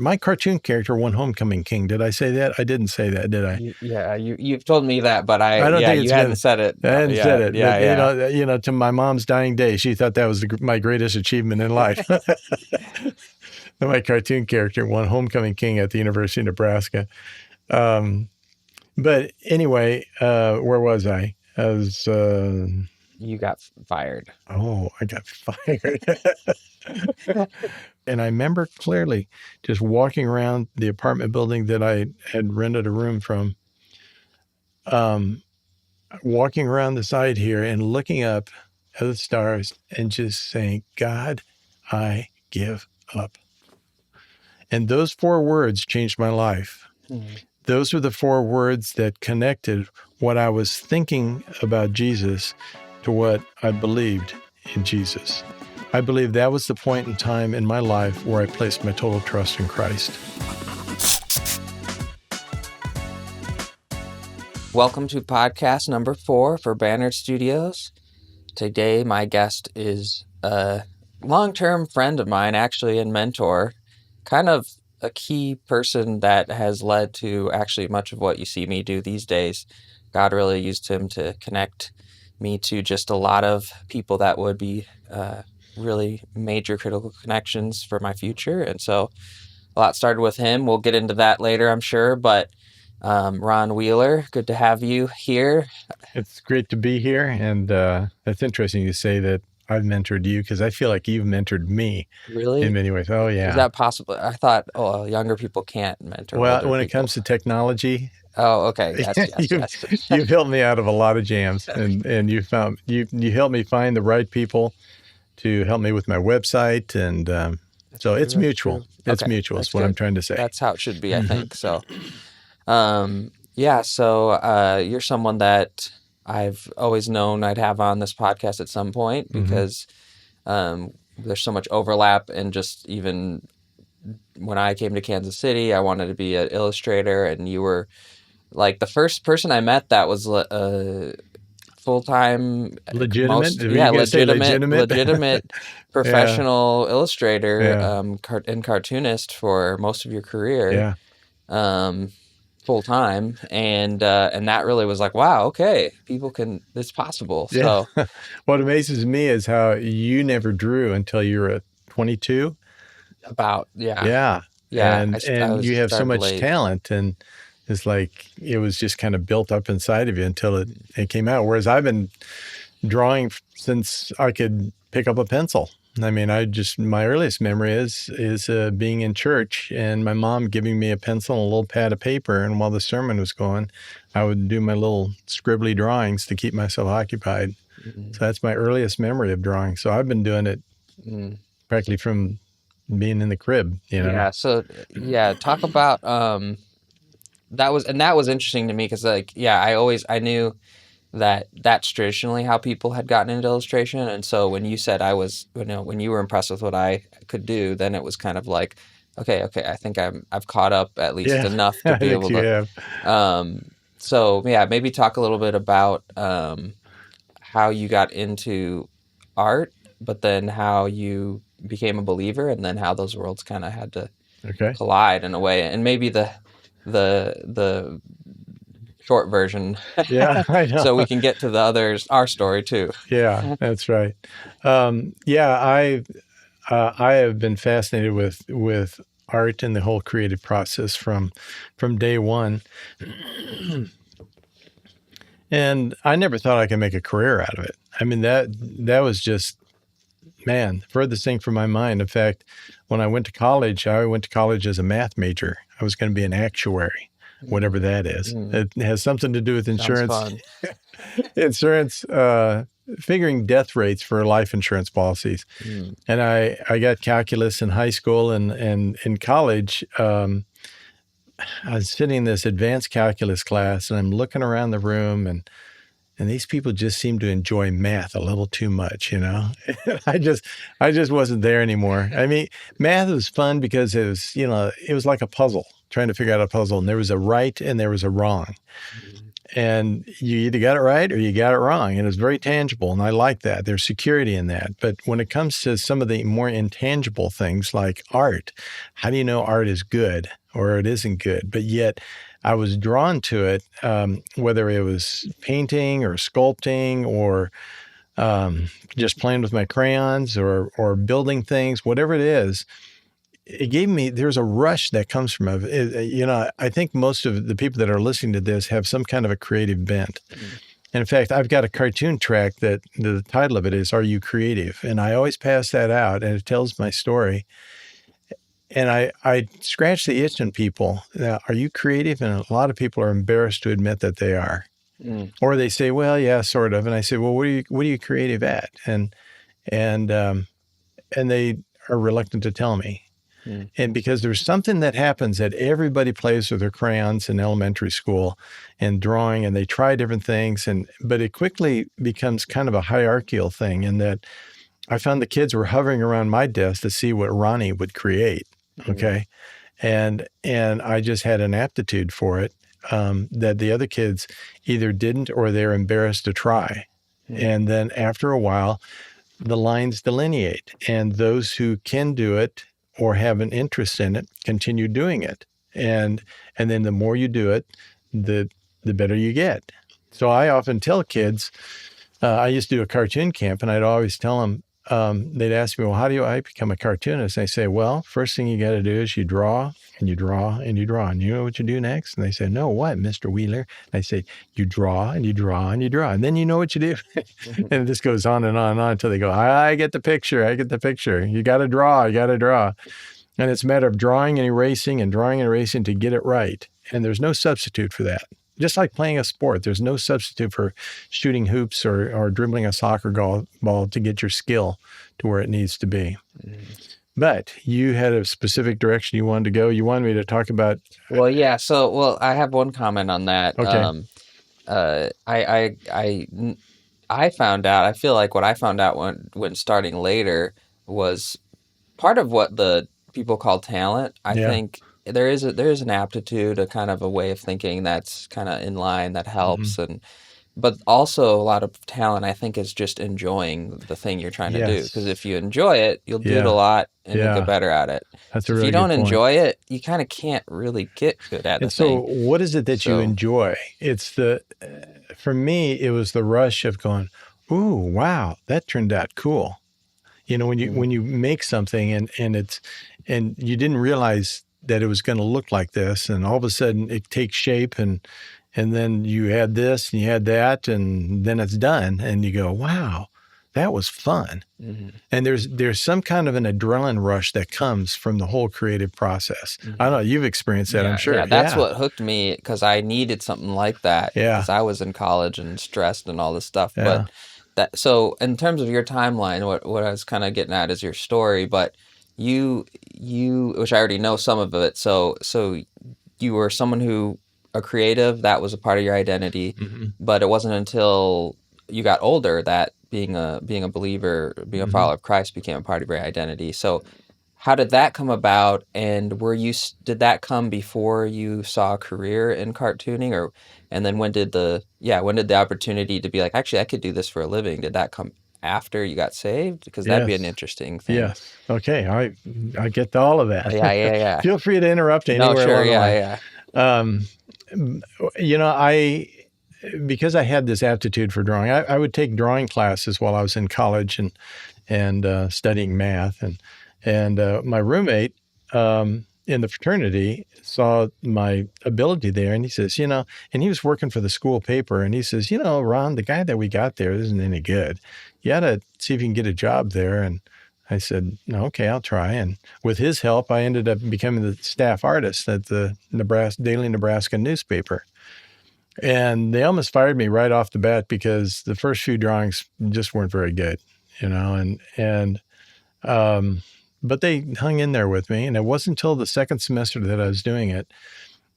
My cartoon character won Homecoming King. Did I say that? I didn't say that, did I? You've told me that, but I don't think you it's hadn't been. said it. I hadn't said it, but Yeah. to my mom's dying day, she thought that was my greatest achievement in life. My cartoon character won Homecoming King at the University of Nebraska. But anyway, where was I? I was. You got fired. Oh, I got fired. And I remember clearly just walking around the apartment building that I had rented a room from, walking around the side here and looking up at the stars and just saying, God, I give up. And those 4 words changed my life. Those are the 4 words that connected what I was thinking about Jesus to what I believed in Jesus. I believe that was the point in time in my life where I placed my total trust in Christ. Welcome to podcast number 4 for Banner Studios. Today, my guest is a long-term friend of mine, actually, and mentor, kind of a key person that has led to actually much of what you see me do these days. God really used him to connect me to just a lot of people that would be really major critical connections for my future. And so a lot started with him. We'll get into that later, I'm sure. But Ron Wheeler, good to have you here. It's great to be here. And that's interesting you say that I've mentored you, because I feel like you've mentored me Really? in many ways. Oh, yeah. Is that possible? I thought, younger people can't mentor Well, older when it people. comes to technology, Oh, okay. Yes. you've helped me out of a lot of jams, and you helped me find the right people to help me with my website, and so it's mutual. It's Okay, mutual. that's Is what I'm good. trying to say. That's how it should be, I think. So, so you're someone that I've always known I'd have on this podcast at some point because there's so much overlap, and just even when I came to Kansas City, I wanted to be an illustrator, and you were like the first person I met that was full-time, Legitimate? Are you going to say legitimate? legitimate Yeah. professional illustrator, Yeah. and cartoonist for most of your career, Yeah. full-time. And that really was like, wow, okay, it's possible. Yeah. So What amazes me is how you never drew until you were 22. Yeah. And I you have so started much late. talent, and it's like it was just kind of built up inside of you until it came out. Whereas I've been drawing since I could pick up a pencil. I mean, my earliest memory is being in church and my mom giving me a pencil and a little pad of paper, and while the sermon was going, I would do my little scribbly drawings to keep myself occupied. So that's my earliest memory of drawing. So I've been doing it practically from being in the crib, Yeah. So talk about that was interesting to me because I knew that that's traditionally how people had gotten into illustration, and so when you said when you were impressed with what I could do, then it was kind of like, okay, I think I've caught up at least Yeah, enough to I be think able you to. have. So yeah, maybe talk a little bit about how you got into art, but then how you became a believer, and then how those worlds kind of had to Okay. collide in a way, and maybe the short version, Yeah, I know. so we can get to our story too. Yeah, that's right. I have been fascinated with art and the whole creative process from day one. And I never thought I could make a career out of it. I mean, that was just, man, furthest thing from my mind. In fact, when I went to college as a math major. I was going to be an actuary, whatever that is. It has something to do with insurance. Sounds fun. Insurance, figuring death rates for life insurance policies. And I got calculus in high school, and in college, I was sitting in this advanced calculus class, and I'm looking around the room, and these people just seem to enjoy math a little too much, I just wasn't there anymore. I mean, math was fun because it was like a puzzle, trying to figure out a puzzle, and there was a right and there was a wrong. and you either got it right or you got it wrong. And it's very tangible. And I like that. There's security in that. But when it comes to some of the more intangible things like art, how do you know art is good or it isn't good? But yet I was drawn to it, whether it was painting or sculpting or just playing with my crayons or building things, whatever it is. It gave me, there's a rush that comes from it. I think most of the people that are listening to this have some kind of a creative bent. Mm, And in fact, I've got a cartoon track that the title of it is Are You Creative? And I always pass that out and it tells my story. And I scratch the itch in people. Now, are you creative? And a lot of people are embarrassed to admit that they are. mm, Or they say, well, yeah, sort of. And I say, well, what are you creative at? And and they are reluctant to tell me. mm, And because there's something that happens that everybody plays with their crayons in elementary school and drawing, and they try different things, but it quickly becomes kind of a hierarchical thing in that I found the kids were hovering around my desk to see what Ronnie would create. mm, Okay. And I just had an aptitude for it, that the other kids either didn't or they're embarrassed to try. mm, And then after a while, the lines delineate, and those who can do it or have an interest in it continue doing it. And then the more you do it, the better you get. So I often tell kids, I used to do a cartoon camp, and I'd always tell them, they'd ask me, well, how do I become a cartoonist? And I say, well, first thing you got to do is you draw and you draw and you draw. And you know what you do next? And they say, no, what, Mr. Wheeler? And I say, you draw and you draw and you draw. And then you know what you do. mhm, And this goes on and on and on until they go, I get the picture. I get the picture. You got to draw. You got to draw. And it's a matter of drawing and erasing to get it right. And there's no substitute for that. Just like playing a sport, there's no substitute for shooting hoops or dribbling a soccer ball to get your skill to where it needs to be. mhm. But you had a specific direction you wanted to go. You wanted me to talk about, Well, yeah. So, well, I have one comment on that. okay, I found out. I feel like what I found out when starting later was part of what the people call talent. I yeah, think there is an aptitude, a kind of a way of thinking that's kind of in line that hmm, helps, and but also a lot of talent. I think is just enjoying the thing you're trying to do. Because yes, if you enjoy it, you'll do it a yeah, lot and you'll get yeah, better at it. that's a If you really good don't point. enjoy it, you kind of can't really get good at the And so, thing. what is it that you So, enjoy? For me, it was the rush of going, ooh, wow, that turned out cool. mm, When you make something and you didn't realize that it was going to look like this, and all of a sudden it takes shape, and then you had this and you had that, and then it's done, and you go, wow, that was fun. mhm, And there's some kind of an adrenaline rush that comes from the whole creative process. I don't mhm. know, you've experienced that, I'm Yeah, yeah, sure. that's Yeah, what hooked me because I needed something like that yeah, because I was in college and stressed and all this stuff. yeah. But that, so in terms of your timeline, what I was kind of getting at is your story, but which I already know some of it. So you were someone who a creative, that was a part of your identity, Hmm. but it wasn't until you got older that being a believer, being a Hmm. follower of Christ became a part of your identity. So how did that come about? And did that come before you saw a career in cartooning, or and then when did the opportunity to be like, actually, I could do this for a living? Did that come after you got saved? Because that'd be an Yes. interesting thing. Yes. Okay. I get to all of Yeah, that. yeah, yeah. Feel free to interrupt No, anywhere sure, along the yeah, line. yeah. Um, I because I had this aptitude for drawing, I would take drawing classes while I was in college and studying math, and my roommate in the fraternity saw my ability there, and he says, and he was working for the school paper, and he says, Ron, the guy that we got there isn't any good. You got to see if you can get a job there. And I said, no, okay, I'll try. And with his help, I ended up becoming the staff artist at the Daily Nebraska newspaper. And they almost fired me right off the bat because the first few drawings just weren't very good, and um, but they hung in there with me. And it wasn't until the second semester that I was doing it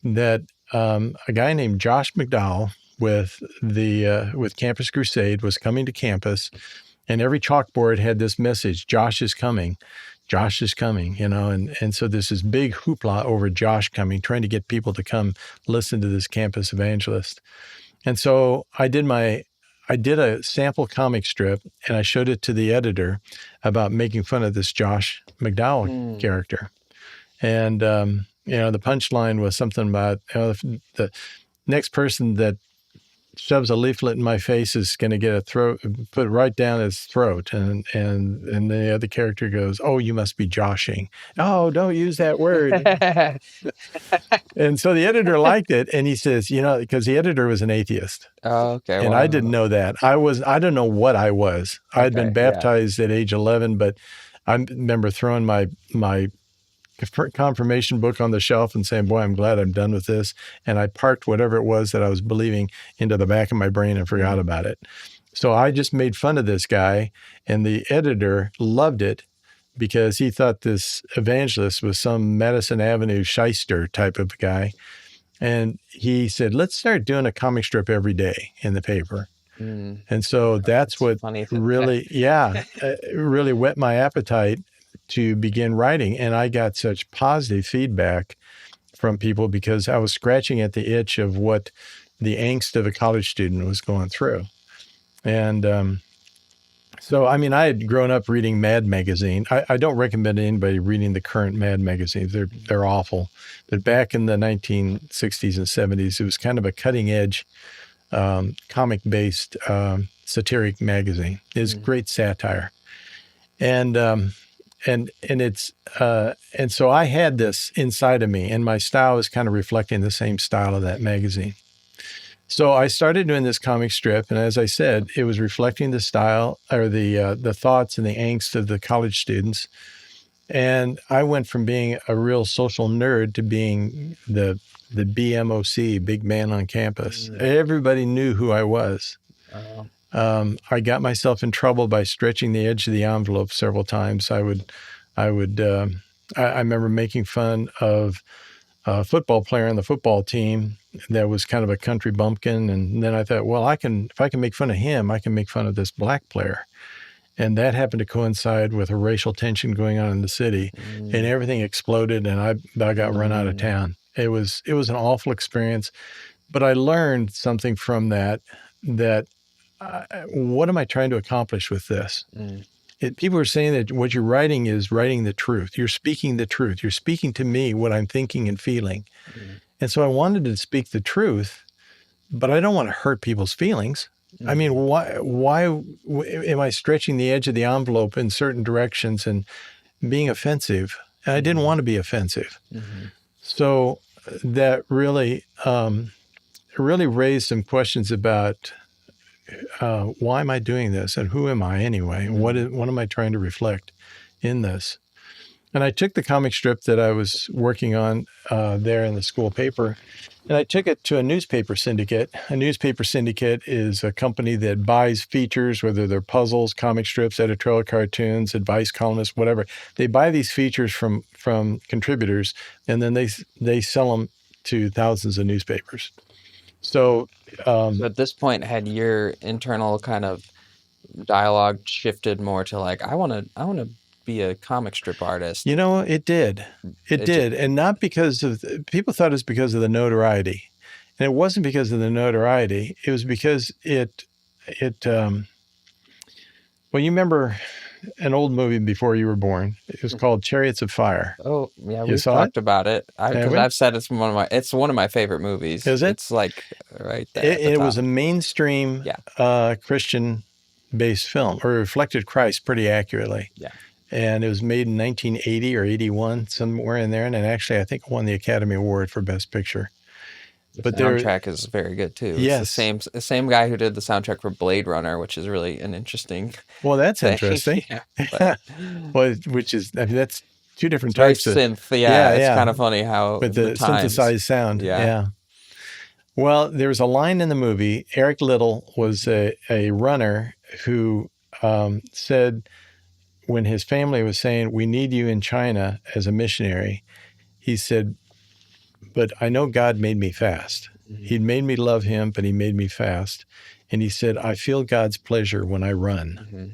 that a guy named Josh McDowell with Campus Crusade was coming to campus, and every chalkboard had this message: Josh is coming. Josh is coming, and so there's this big hoopla over Josh coming, trying to get people to come listen to this campus evangelist. And so I did a sample comic strip and I showed it to the editor about making fun of this Josh McDowell Mm. character. And, the punchline was something about, the next person that shoves a leaflet in my face is going to get a throat put right down his throat. And the other character goes, "Oh, you must be joshing." "Oh, don't use that word." And so the editor liked it. And he says, because the editor was an atheist. Oh, okay. And I didn't Wow. know that. I don't know what I was. I had been Okay. Yeah. baptized at age 11, but I remember throwing my confirmation book on the shelf and saying, "Boy, I'm glad I'm done with this." And I parked whatever it was that I was believing into the back of my brain and forgot Mm. about it. So I just made fun of this guy, and the editor loved it because he thought this evangelist was some Madison Avenue shyster type of guy. And he said, "Let's start doing a comic strip every day in the paper." Mm. And so that's That's what funny. really, yeah, really whet my appetite to begin writing. And I got such positive feedback from people because I was scratching at the itch of what the angst of a college student was going through. And so, I mean, I had grown up reading Mad magazine. I don't recommend anybody reading the current Mad magazines. They're awful. But back in the 1960s and 70s, it was kind of a cutting edge comic based satiric magazine. It's Mm. great satire. And it's and so I had this inside of me, and my style was kind of reflecting the same style of that magazine. So I started doing this comic strip, and as I said, it was reflecting the style or the thoughts and the angst of the college students. And I went from being a real social nerd to being the BMOC, big man on campus. Mm. Everybody knew who I was. Oh. I got myself in trouble by stretching the edge of the envelope several times. I remember making fun of a football player on the football team that was kind of a country bumpkin. And then I thought, well, if I can make fun of him, I can make fun of this black player. And that happened to coincide with a racial tension going on in the city, and Mm. everything exploded, and I got run out of Mm. town. It was an awful experience, but I learned something from that what am I trying to accomplish with this? Mm. People are saying that what you're writing is writing the truth. You're speaking the truth. You're speaking to me what I'm thinking and feeling. Mm. And so I wanted to speak the truth, but I don't want to hurt people's feelings. I mean, Mm. why am I stretching the edge of the envelope in certain directions and being offensive? And I didn't Mm. want to be offensive. Mm. So that really raised some questions about why am I doing this and who am I anyway? Mm. What am I trying to reflect in this? And I took the comic strip that I was working on there in the school paper, and I took it to a newspaper syndicate. A newspaper syndicate is a company that buys features, whether they're puzzles, comic strips, editorial cartoons, advice columnists, whatever. They buy these features from contributors, and then they sell them to thousands of newspapers. So So at this point, had your internal kind of dialogue shifted more to like, I want to be a comic strip artist? It did. It It just, did. And not because of, people thought it was because of the notoriety. And it wasn't because of the notoriety. It was because well, you remember an old movie before you were born. It was called Chariots of Fire. oh yeah, You we've saw it? talked about it. Have Because we? I've said it's one of my favorite movies. Is it? It's like right there at the It top. was a mainstream Yeah, Christian based film, or reflected Christ pretty accurately. yeah. And it was made in 1980 or 81, somewhere in there. And actually, I think it won the Academy Award for Best Picture. The But there, soundtrack is very good too. It's the yes. same guy who did the soundtrack for Blade Runner, which is really an interesting Well, that's thing. interesting. Yeah, but Well, which is, I mean, that's two it's different very types of, synth. Yeah, yeah, it's yeah, kind of funny how with the the times. synthesized sound. Yeah. Yeah. Well, there's a line in the movie. Eric Little was a runner who said when his family was saying, "We need you in China as a missionary," he said, "But I know God made me fast. Mhm. He'd made me love him, but he made me fast." And he said, "I feel God's pleasure when I run." Mhm.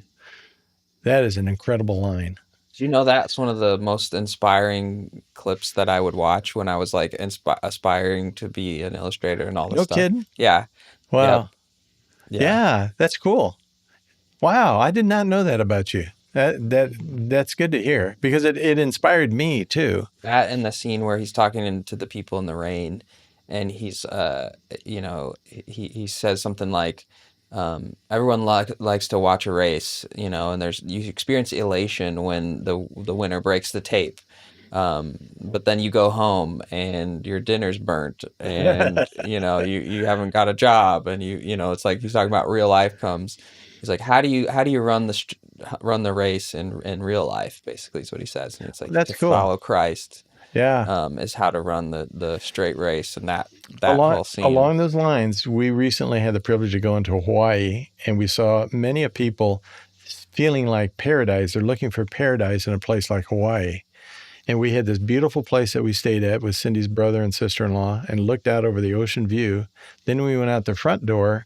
That is an incredible line. Do you know that's one of the most inspiring clips that I would watch when I was like aspiring to be an illustrator and all this No stuff? kidding. Yeah. Yep. Wow. Yeah. Yeah, that's cool. Wow, I did not know that about you. That's good to hear because it inspired me too. That and the scene where he's talking to the people in the rain, and he's you know, he says something like, everyone likes to watch a race, you know, and there's you experience elation when the winner breaks the tape. But then you go home and your dinner's burnt, and you know you haven't got a job, and you know it's like he's talking about real life comes. He's like, how do you run the race in real life? Basically, is what he says, and it's like to That's cool. follow Christ, Yeah. is how to run the straight race, and that Along whole scene. along those lines, we recently had the privilege of going to Hawaii, and we saw many of people feeling like paradise. They're looking for paradise in a place like Hawaii. And we had this beautiful place that we stayed at with Cindy's brother and sister-in-law and looked out over the ocean view. Then we went out the front door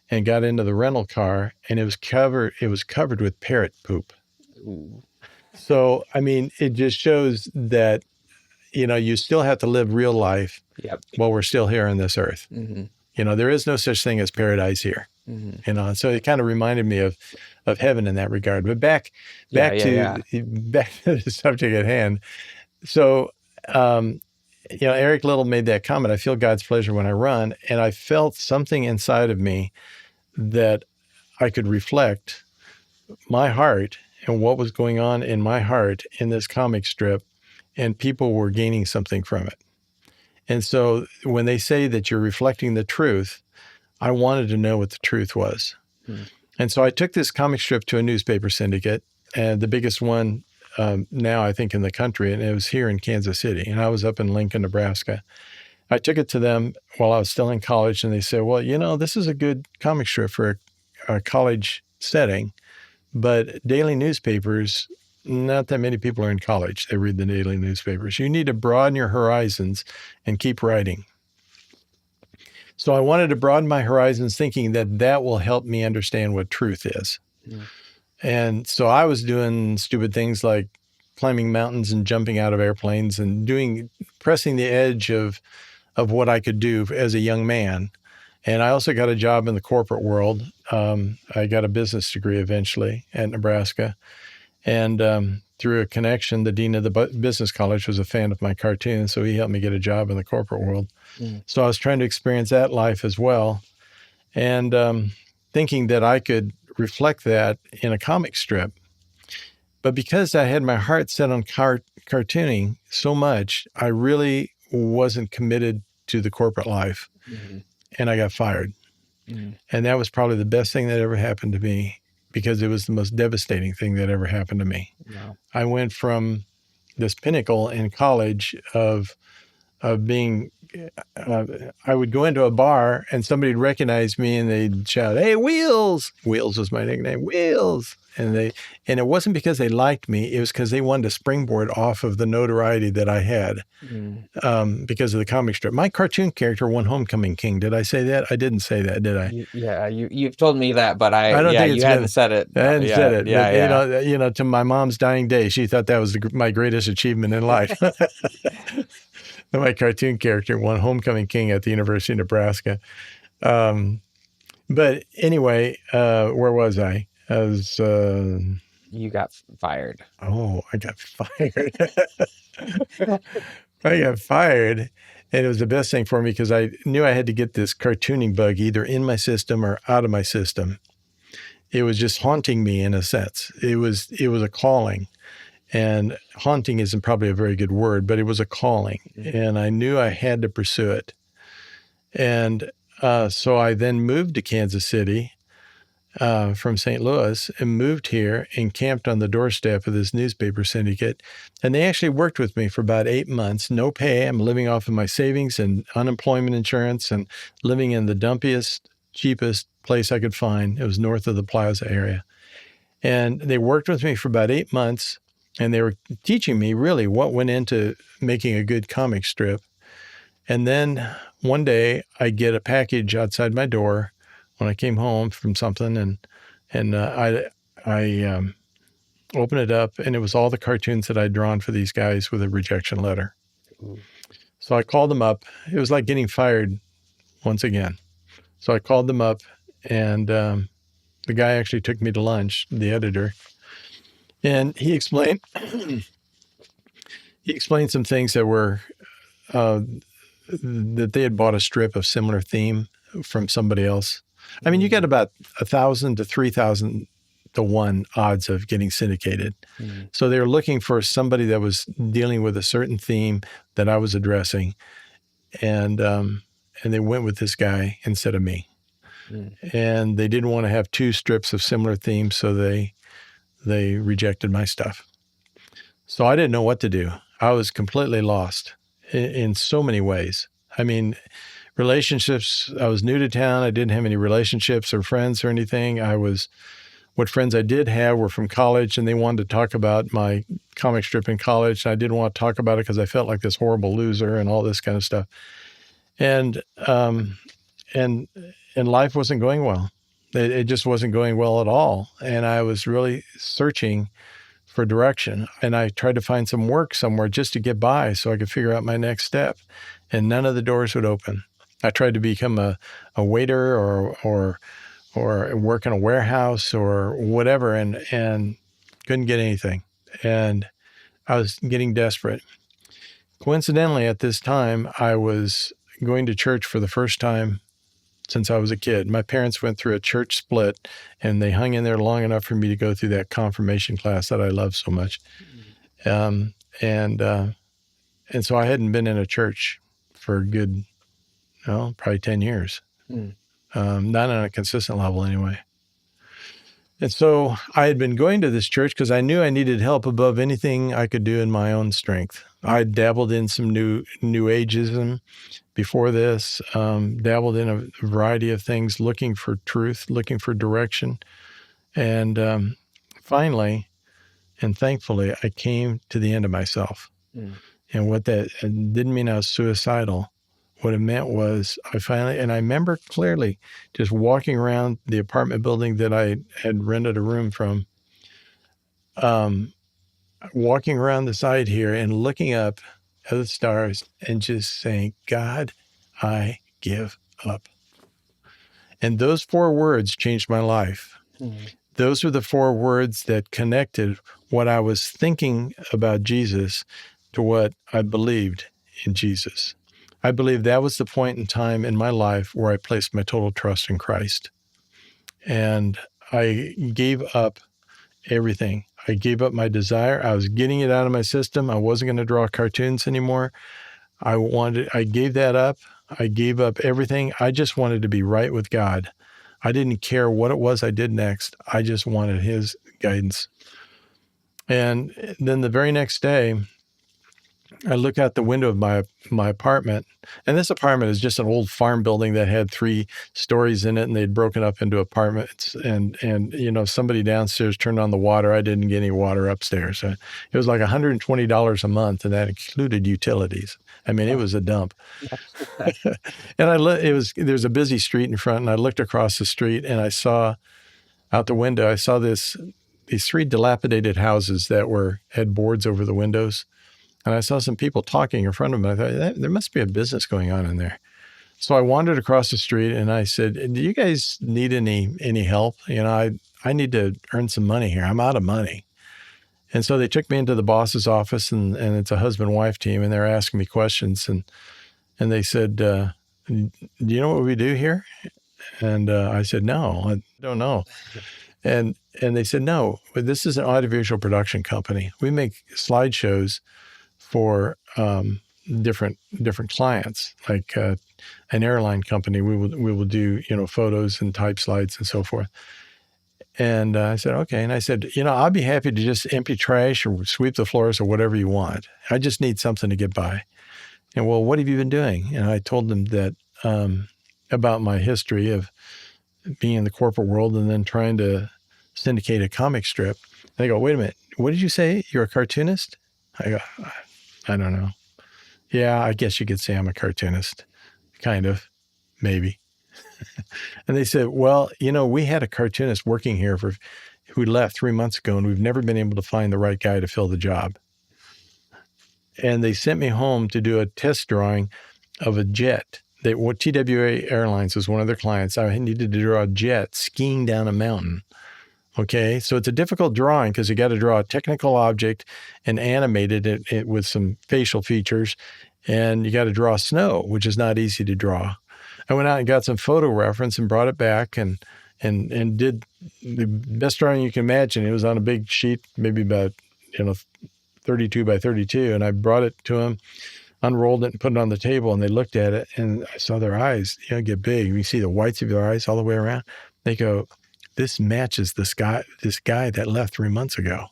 and got into the rental car, and it was covered with parrot poop. Ooh. So, I mean, it just shows that, you still have to live real life Yep. while we're still here on this earth. Hmm. There is no such thing as paradise here. Hmm. So it kind of reminded me of heaven in that regard. But back Yeah, back yeah, to yeah. back to the subject at hand. So, Eric Little made that comment. I feel God's pleasure when I run, and I felt something inside of me that I could reflect my heart and what was going on in my heart in this comic strip, and people were gaining something from it. And so when they say that you're reflecting the truth, I wanted to know what the truth was. Mm, And so I took this comic strip to a newspaper syndicate, and the biggest one now, I think, in the country, and it was here in Kansas City. And I was up in Lincoln, Nebraska. I took it to them while I was still in college, and they said, well, this is a good comic strip for a college setting, but daily newspapers, not that many people are in college. They read the daily newspapers. You need to broaden your horizons and keep writing. So I wanted to broaden my horizons, thinking that that will help me understand what truth is. mm, And so I was doing stupid things like climbing mountains and jumping out of airplanes and pressing the edge of what I could do as a young man. And I also got a job in the corporate world. I got a business degree eventually at Nebraska. And through a connection, the dean of the business college was a fan of my cartoons, so he helped me get a job in the corporate world. mm, So I was trying to experience that life as well, and thinking that I could reflect that in a comic strip. But because I had my heart set on cartooning so much, I really wasn't committed to the corporate life, mm, and I got fired. mm. And that was probably the best thing that ever happened to me because it was the most devastating thing that ever happened to me. Wow. I went from this pinnacle in college of being I would go into a bar and somebody'd recognize me and they'd shout, "Hey, Wheels!" Wheels was my nickname. Wheels. And it wasn't because they liked me. It was because they wanted to springboard off of the notoriety that I had Mm. because of the comic strip. My cartoon character won Homecoming King. Did I say that? I didn't say that, did I? Yeah, you've told me that, but I don't yeah, think you it's hadn't been. said it I hadn't said yet. it, but Yeah, yeah. to my mom's dying day, she thought that was my greatest achievement in life. My cartoon character won Homecoming King at the University of Nebraska. Um, but anyway, where was I? I was, You got fired. I got fired. I got fired. And it was the best thing for me because I knew I had to get this cartooning bug either in my system or out of my system. It was just haunting me in a sense. It was a calling. And haunting isn't probably a very good word, but it was a calling. Mm, And I knew I had to pursue it. And so I then moved to Kansas City from St. Louis and moved here and camped on the doorstep of this newspaper syndicate. And they actually worked with me for about 8 months, no pay. I'm living off of my savings and unemployment insurance and living in the dumpiest, cheapest place I could find. It was north of the Plaza area. And they worked with me for about 8 months, and they were teaching me really what went into making a good comic strip. And then one day I get a package outside my door when I came home from something, and I open it up, and it was all the cartoons that I'd drawn for these guys with a rejection letter. ooh, So I called them up. It was like getting fired once again. So I called them up, and the guy actually took me to lunch, the editor, and he explained some things that were uh, that they had bought a strip of similar theme from somebody else. I mean, you got about 1,000 to 3,000 to 1 odds of getting syndicated. So they were looking for somebody that was dealing with a certain theme that I was addressing, and they went with this guy instead of me. And they didn't want to have 2 strips of similar themes, so they rejected my stuff. So I didn't know what to do. I was completely lost in so many ways. I mean, relationships, I was new to town. I didn't have any relationships or friends or anything. What friends I did have were from college, and they wanted to talk about my comic strip in college. And I didn't want to talk about it because I felt like this horrible loser and all this kind of stuff. And and life wasn't going well. It just wasn't going well at all. And I was really searching for direction. And I tried to find some work somewhere just to get by so I could figure out my next step. And none of the doors would open. I tried to become a waiter or work in a warehouse or whatever, and couldn't get anything. And I was getting desperate. Coincidentally, at this time, I was going to church for the first time since I was a kid. My parents went through a church split, and they hung in there long enough for me to go through that confirmation class that I love so much. Um, and so I hadn't been in a church for a good, probably 10 years, not on a consistent level anyway. And so I had been going to this church because I knew I needed help above anything I could do in my own strength. I dabbled in some new ageism before this, dabbled in a variety of things, looking for truth, looking for direction. And finally, and thankfully, I came to the end of myself. And what that didn't mean I was suicidal. What it meant was and I remember clearly just walking around the apartment building that I had rented a room from, walking around the side here and looking up at the stars and just saying, God, I give up. And those 4 words changed my life. Those were the 4 words that connected what I was thinking about Jesus to what I believed in Jesus. I believe that was the point in time in my life where I placed my total trust in Christ. And I gave up everything. I gave up my desire. I was getting it out of my system. I wasn't going to draw cartoons anymore. I gave that up. I gave up everything. I just wanted to be right with God. I didn't care what it was I did next. I just wanted His guidance. And then the very next day, I look out the window of my apartment, and this apartment is just an old farm building that had 3 stories in it, and they'd broken up into apartments. And somebody downstairs turned on the water. I didn't get any water upstairs. It was like $120 a month, and that included utilities. I mean, it was a dump. And there's a busy street in front, and I looked across the street, and I saw out the window, I saw these 3 dilapidated houses that had boards over the windows. And I saw some people talking in front of them. I thought, there must be a business going on in there. So I wandered across the street and I said, do you guys need any help? I need to earn some money here. I'm out of money. And so they took me into the boss's office, and it's a husband-wife team, and they're asking me questions. And they said, do you know what we do here? And I said, no, I don't know. And they said, no, this is an audiovisual production company. We make slideshows for different clients, like an airline company. We will do photos and type slides and so forth. And I said, okay. And I said, I'll be happy to just empty trash or sweep the floors or whatever you want. I just need something to get by. And well, what have you been doing? And I told them that about my history of being in the corporate world and then trying to syndicate a comic strip. And they go, wait a minute, what did you say? You're a cartoonist? I go, I don't know. Yeah, I guess you could say I'm a cartoonist. Kind of, maybe. And they said, well, we had a cartoonist working here who left 3 months ago, and we've never been able to find the right guy to fill the job. And they sent me home to do a test drawing of a jet TWA Airlines was one of their clients. I needed to draw a jet skiing down a mountain. Okay, so it's a difficult drawing because you got to draw a technical object and animate it with some facial features, and you got to draw snow, which is not easy to draw. I went out and got some photo reference and brought it back and did the best drawing you can imagine. It was on a big sheet, maybe about 32 by 32, and I brought it to them, unrolled it, and put it on the table, and they looked at it, and I saw their eyes, get big. You see the whites of their eyes all the way around. They go, "This matches this guy that left 3 months ago."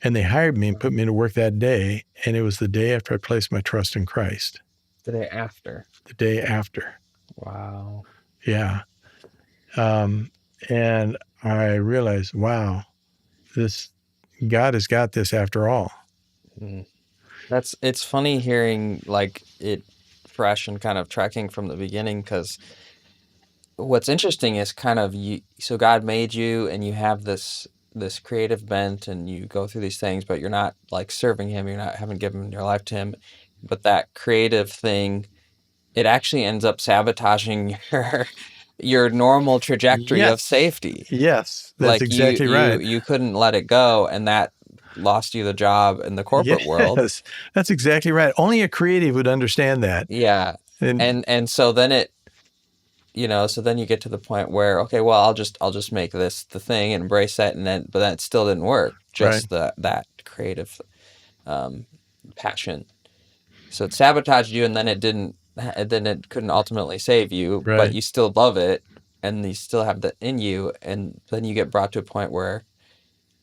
And they hired me and put me to work that day, and it was the day after I placed my trust in Christ. The day after. The day after, Wow. yeah. And I realized, wow, this God has got this after all. Mm. It's funny hearing like it fresh and kind of tracking from the beginning, because what's interesting is kind of so God made you and you have this creative bent and you go through these things, but you're not like serving him, you're not haven't given your life to him. But that creative thing, it actually ends up sabotaging your normal trajectory of Yes, safety. yes, that's Like you exactly you right. you couldn't let it go, and that lost you the job in the corporate world. Yes, that's exactly right. Only a creative would understand that. Yeah. And And so then so then you get to the point where, okay, well, I'll just make this the thing and embrace that, and then but then it still didn't work. right, Just that creative um, passion. So it sabotaged you, and then it couldn't ultimately save you, but right. you still love it, and you still have that in you, and then you get brought to a point where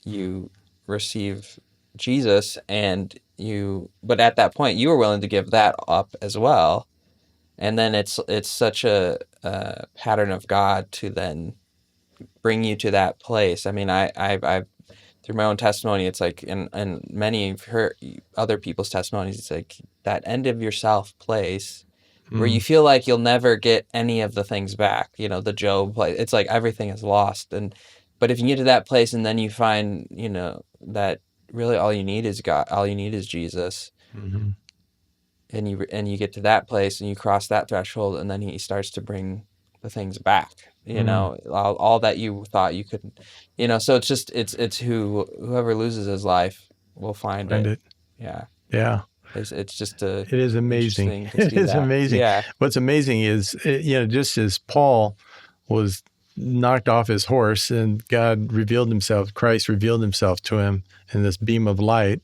you receive Jesus, but at that point you were willing to give that up as well, and then it's such a pattern of God to then bring you to that place. I mean, I've through my own testimony, it's like, and many of her other people's testimonies, it's like that end of yourself place where you Mm, feel like you'll never get any of the things back. The Job place. It's like everything is lost, but if you get to that place and then you find, that really all you need is God, all you need is Jesus, mm-hmm, and you get to that place and you cross that threshold, and then he starts to bring the things back, mm, all that you thought you couldn't, so it's whoever loses his life will find find it. it. Yeah. Yeah. It's just a It is amazing. interesting to It see is that. amazing. Yeah. What's amazing is, just as Paul was knocked off his horse and God revealed himself, Christ revealed himself to him in this beam of light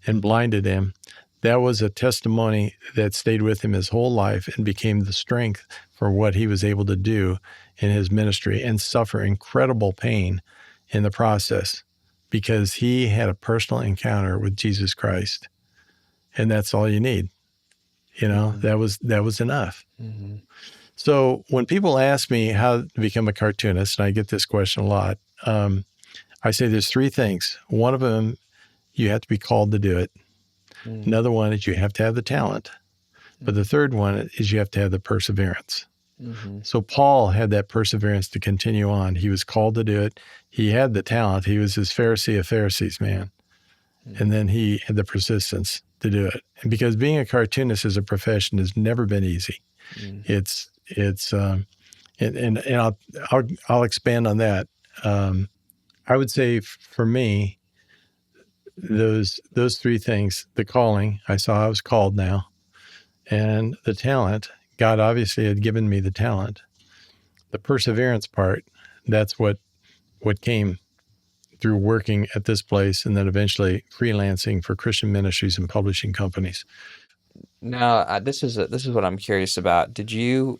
and blinded him. That was a testimony that stayed with him his whole life and became the strength for what he was able to do in his ministry and suffer incredible pain in the process because he had a personal encounter with Jesus Christ. And that's all you need. Mm-hmm. That was enough. Mm-hmm. So when people ask me how to become a cartoonist, and I get this question a lot, I say there's three things. One of them, you have to be called to do it. Another one is you have to have the talent. But the third one is you have to have the perseverance. Mm-hmm. So Paul had that perseverance to continue on. He was called to do it. He had the talent. He was this Pharisee of Pharisees, man. And then he had the persistence to do it. And because being a cartoonist as a profession has never been easy. Mm-hmm. It's and I'll expand on that. I would say for me, those three things: the calling, I saw I was called now, and the talent. God obviously had given me the talent. The perseverance part, that's what came through working at this place and then eventually freelancing for Christian ministries and publishing companies. Now, this is what I'm curious about. Do you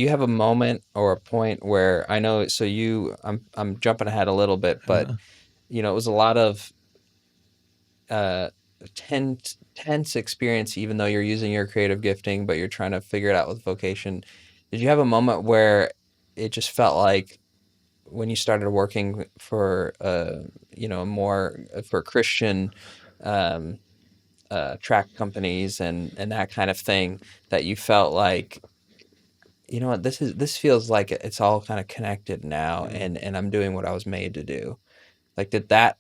have a moment or a point where, I know, so I'm jumping ahead a little bit, but Uh, it was a lot of uh tense experience, even though you're using your creative gifting, but you're trying to figure it out with vocation. Did you have a moment where it just felt like, when you started working for more for Christian um track companies and that kind of thing, that you felt like, what, this feels like it's all kind of connected now, mm. and I'm doing what I was made to do? Like, did that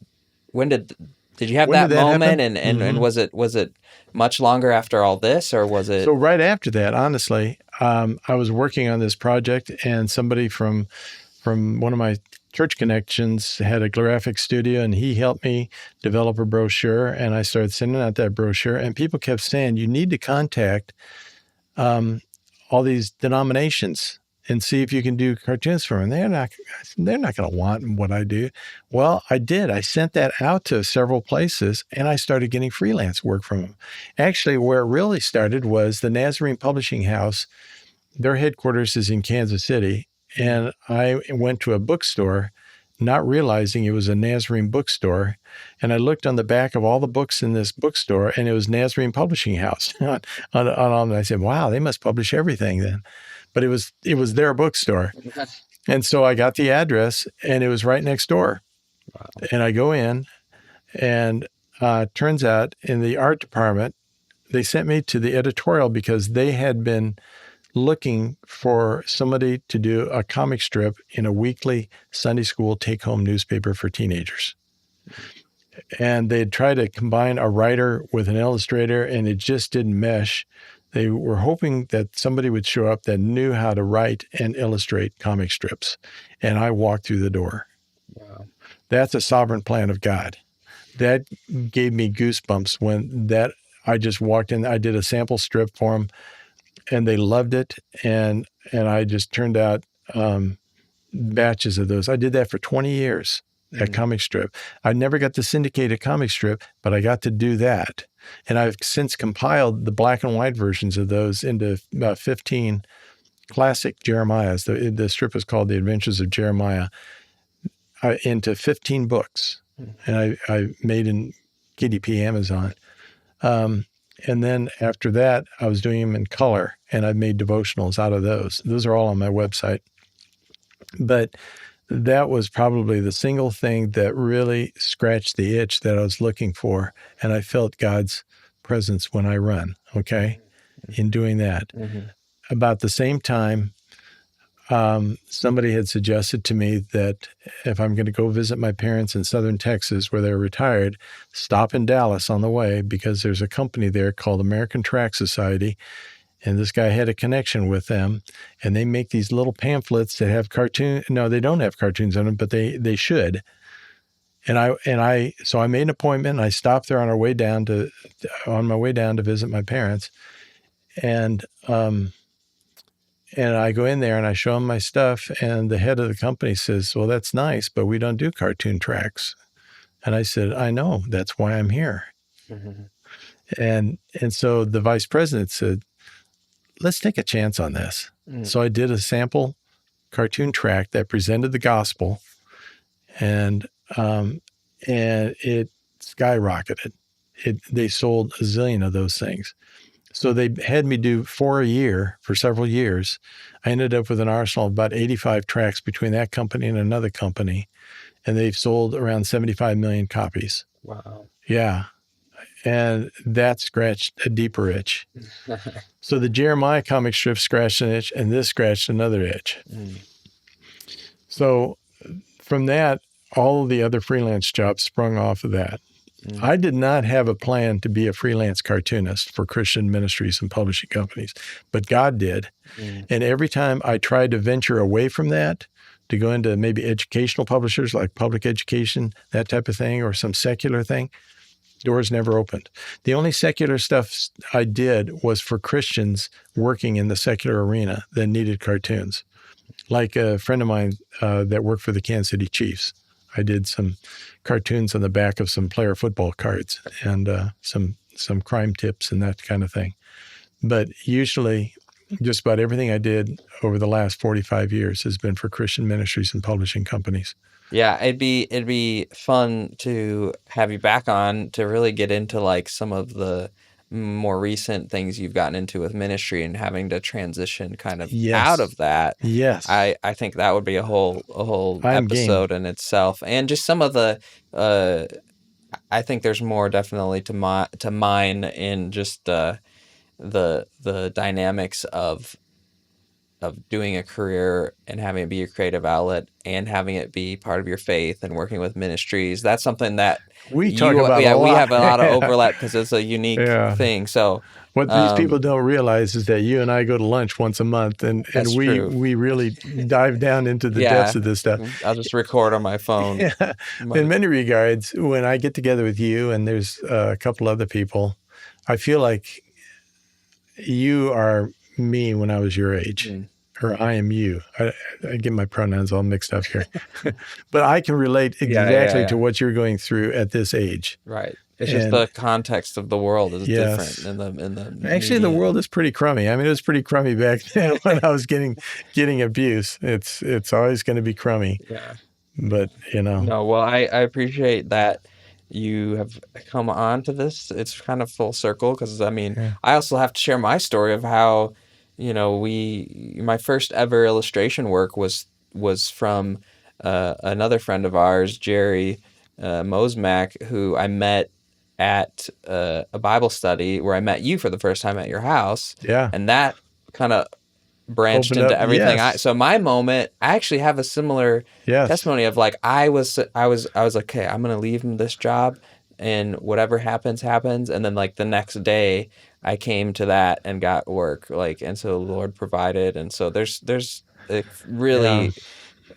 when did Did you have When did that that moment, happen? and was it much longer after all this, or was So it? right after that, honestly, I was working on this project, and somebody from one of my church connections had a graphic studio, and he helped me develop a brochure. And I started sending out that brochure, and people kept saying, "You need to contact um, all these denominations and see if you can do cartoons for them." They're not going to want what I do. Well, I did. I sent that out to several places, and I started getting freelance work from them. Actually, where it really started was the Nazarene Publishing House. Their headquarters is in Kansas City, and I went to a bookstore, not realizing it was a Nazarene bookstore. And I looked on the back of all the books in this bookstore, and it was Nazarene Publishing House. And I said, "Wow, they must publish everything then." But it was their bookstore, and so I got the address, and it was right next door. Wow. And I go in, and turns out in the art department, they sent me to the editorial because they had been looking for somebody to do a comic strip in a weekly Sunday school take home newspaper for teenagers. And they'd try to combine a writer with an illustrator, and it just didn't mesh. They were hoping that somebody would show up that knew how to write and illustrate comic strips. And I walked through the door. Wow. That's a sovereign plan of God. That gave me goosebumps when that I just walked in. I did a sample strip for them, and they loved it. And I just turned out batches of those. I did that for 20 years, that Mm, comic strip. I never got to syndicate a comic strip, but I got to do that. And I've since compiled the black and white versions of those into 15 classic Jeremiahs. The strip is called The Adventures of Jeremiah, into 15 books. mm, And I made in KDP Amazon. Um, and then after that, I was doing them in color, and I made devotionals out of those. Those are all on my website. But that was probably the single thing that really scratched the itch that I was looking for. And I felt God's presence when I run, okay, in doing that. mhm, About the same time, somebody had suggested to me that if I'm going to go visit my parents in southern Texas where they're retired, stop in Dallas on the way because there's a company there called American Track Society. And this guy had a connection with them, and they make these little pamphlets that have cartoon. No, they don't have cartoons on them, but they should. So I made an appointment. And I stopped there on my way down to visit my parents, and and I go in there and I show them my stuff, and the head of the company says, "Well, that's nice, but we don't do cartoon tracks." And I said, "I know. That's why I'm here." mhm, And so the vice president said, "Let's take a chance on this." mm, So I did a sample cartoon track that presented the gospel, and um, and it skyrocketed. They sold a zillion of those things. So they had me do 4 a year for several years. I ended up with an arsenal of about 85 tracks between that company and another company, and they've sold around 75 million copies. wow. Yeah, and that scratched a deeper itch. So the Jeremiah comic strip scratched an itch, and this scratched another itch. Mm, So from that, all of the other freelance jobs sprung off of that. mm, I did not have a plan to be a freelance cartoonist for Christian ministries and publishing companies, but God did. mm, And every time I tried to venture away from that to go into maybe educational publishers like public education, that type of thing, or some secular thing, doors never opened. The only secular stuff I did was for Christians working in the secular arena that needed cartoons. Like a friend of mine that worked for the Kansas City Chiefs. I did some cartoons on the back of some player football cards and some crime tips and that kind of thing. But usually, just about everything I did over the last 45 years has been for Christian ministries and publishing companies. Yeah, it'd be fun to have you back on to really get into like some of the more recent things you've gotten into with ministry and having to transition kind of out Yes. of that. Yes. I think that would be a whole I'm game. episode in itself, and just some of the uh I think there's more definitely to mine in just the dynamics of of doing a career and having it be your creative outlet and having it be part of your faith and working with ministries. That's something that We talk about a we lot. have a lot of overlap because it's a unique Yeah. thing. So, What these people um, don't realize is that you and I go to lunch once a month, and that's true. we really dive down into the depths Yeah, of this stuff. I'll just record on my phone. Yeah. In But many regards, when I get together with you and there's a couple other people, I feel like you are me when I was your age, mm, or I am you. I get my pronouns all mixed up here, but I can relate yeah, yeah, exactly to yeah. what you're going through at this age. Right. It's just And the context of the world is different yes, in the actually, the median. world is pretty crummy. I mean, it was pretty crummy back then when I was getting abuse. It's always going to be crummy, Yeah. but No, well, I appreciate that you have come on to this. It's kind of full circle because I mean, yeah, I also have to share my story of how, my first ever illustration work was from another friend of ours, Jerry Mosmack, who I met at a Bible study where I met you for the first time at your house, yeah. and that kind of branched Opened into up, everything yes, so my moment, I actually have a similar yes, testimony of like I was like, okay, I'm gonna leave this job and whatever happens happens, and then like the next day I came to that and got work, like, and so the Lord provided, and so there's a yeah. really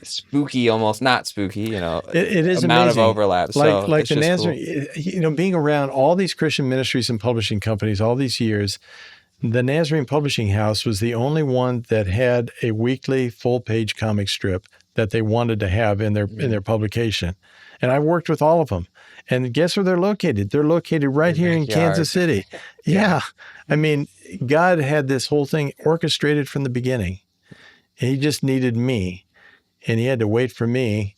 spooky, almost not spooky, It is amount of amazing. overlap, Like so like it's the just cool. Nazarene, being around all these Christian ministries and publishing companies all these years, the Nazarene Publishing House was the only one that had a weekly full-page comic strip that they wanted to have in their Mm, publication. And I worked with all of them. And guess where they're located? They're located right your here in Kansas backyard. City. Yeah. Yeah. I mean, God had this whole thing orchestrated from the beginning. He just needed me, and he had to wait for me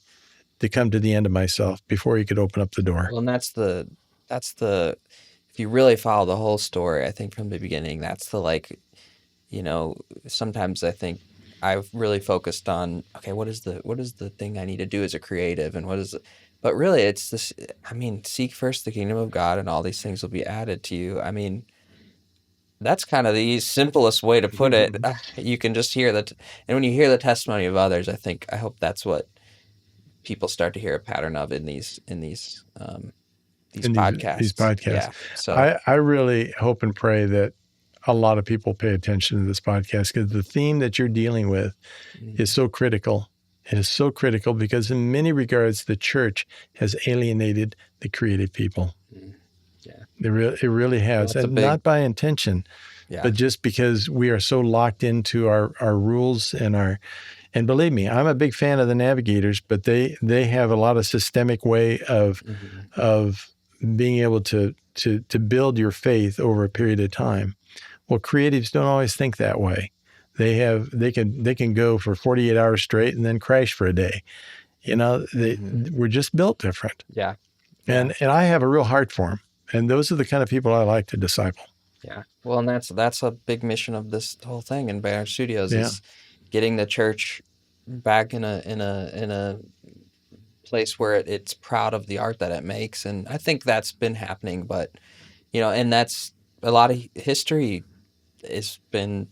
to come to the end of myself before he could open up the door. Well, and that's the if you really follow the whole story, I think from the beginning, that's the like, you know, sometimes I think I've really focused on, okay, what is the thing I need to do as a creative, and but really it's this, I mean, seek first the kingdom of God and all these things will be added to you. I mean, that's kind of the simplest way to put it. You can just hear that, and when you hear the testimony of others, I hope that's what people start to hear a pattern of in these In these podcasts. podcasts. Yeah. So, I really hope and pray that a lot of people pay attention to this podcast, because the theme that you're dealing with is mm, so critical. It is so critical because in many regards, the church has alienated the creative people. mm, yeah. It really Well, has, that's a and big, not by intention, yeah. but just because we are so locked into our rules and and believe me, I'm a big fan of the navigators, but they have a lot of systemic way Hmm. of being able to build your faith over a period of time. Well, creatives don't always think that way. They can go for 48 hours straight and then crash for a day. Hmm. We're just built different. Yeah. Yeah. And I have a real heart for them. And those are the kind of people I like to disciple. Yeah. Well, and that's a big mission of this whole thing in Banner Studios Yeah, is getting the church back in a place where it's proud of the art that it makes, and I think that's been happening. But and that's a lot of history has been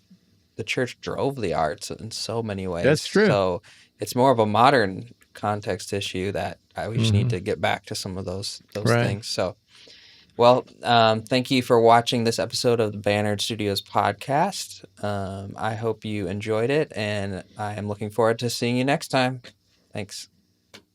the church drove the arts in so many ways. that's true. So it's more of a modern context issue that we just need Hmm. to get back to some of those Right. things. So, well, thank you for watching this episode of the Bannerd Studios podcast. I hope you enjoyed it, and I am looking forward to seeing you next time. Thanks.